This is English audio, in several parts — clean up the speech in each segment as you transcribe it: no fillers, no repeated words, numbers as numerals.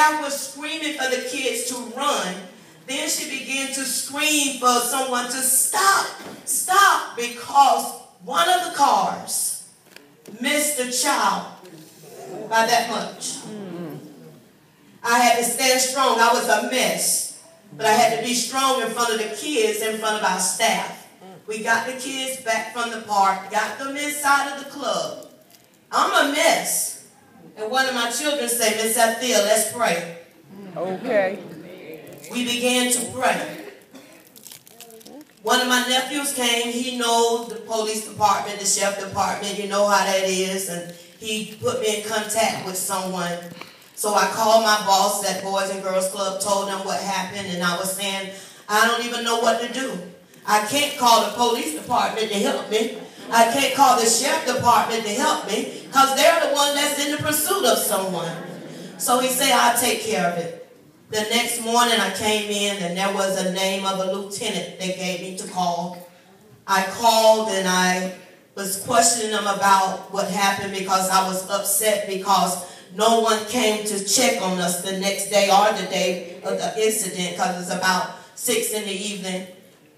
staff was screaming for the kids to run. Then she began to scream for someone to stop, stop, because one of the cars missed a child by that much. I had to stand strong. I was a mess. But I had to be strong in front of the kids, in front of our staff. We got the kids back from the park, got them inside of the club. I'm a mess. And one of my children said, Miss Althea, let's pray. Okay. We began to pray. One of my nephews came. He knows the police department, the sheriff department. You know how that is. And he put me in contact with someone. So I called my boss at Boys and Girls Club, told them what happened, and I was saying, I don't even know what to do. I can't call the police department to help me. I can't call the sheriff department to help me, because they're the one that's in the pursuit of someone. So he said, I'll take care of it. The next morning I came in, and there was a name of a lieutenant they gave me to call. I called, and I was questioning them about what happened, because I was upset because no one came to check on us the next day or the day of the incident, because it was about 6 in the evening.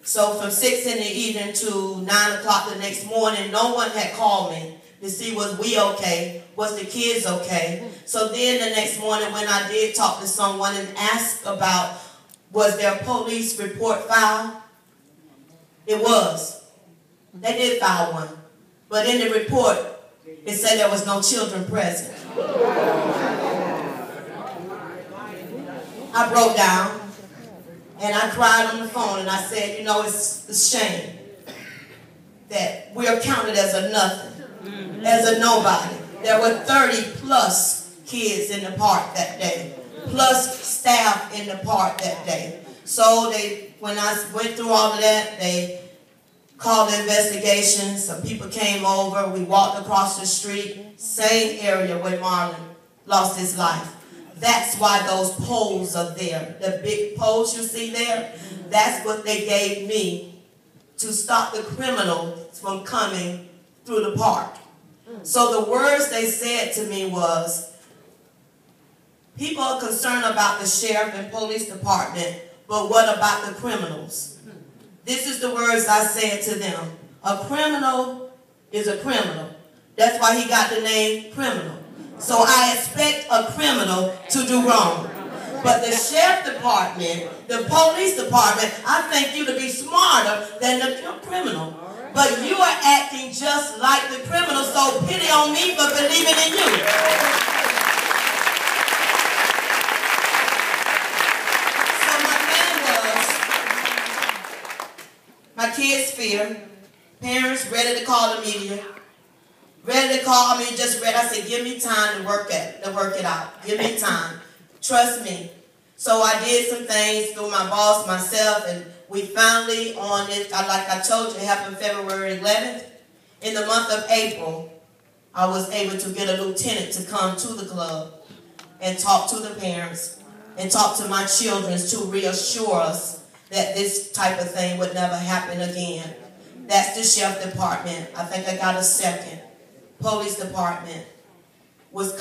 So from 6 in the evening to 9 o'clock the next morning, no one had called me to see was we okay, was the kids okay. So then the next morning when I did talk to someone and ask about was there a police report filed, it was. They did file one. But in the report, it said there was no children present. I broke down and I cried on the phone and I said, you know, it's a shame that we're counted as a nothing, as a nobody. There were 30 plus kids in the park that day, plus staff in the park that day. So when I went through all of that, they called the investigation. Some people came over. We walked across the street, same area where Marlon lost his life. That's why those poles are there. The big poles you see there, that's what they gave me to stop the criminals from coming through the park. So the words they said to me was, people are concerned about the sheriff and police department, but what about the criminals? This is the words I said to them. A criminal is a criminal. That's why he got the name criminal. So I expect a criminal to do wrong. But the sheriff department, the police department, I think you to be smarter than the criminal. But you are acting just like the criminal, so pity on me for believing in you. So my plan was, my kids fear, parents ready to call the media, ready to call me, just ready. I said, give me time to work it out. Give me time. Trust me. So I did some things through my boss, myself, and we finally on it. Like I told you, it happened February 11th. In the month of April, I was able to get a lieutenant to come to the club and talk to the parents and talk to my children to reassure us that this type of thing would never happen again. That's the sheriff department. I think I got a second. Police department was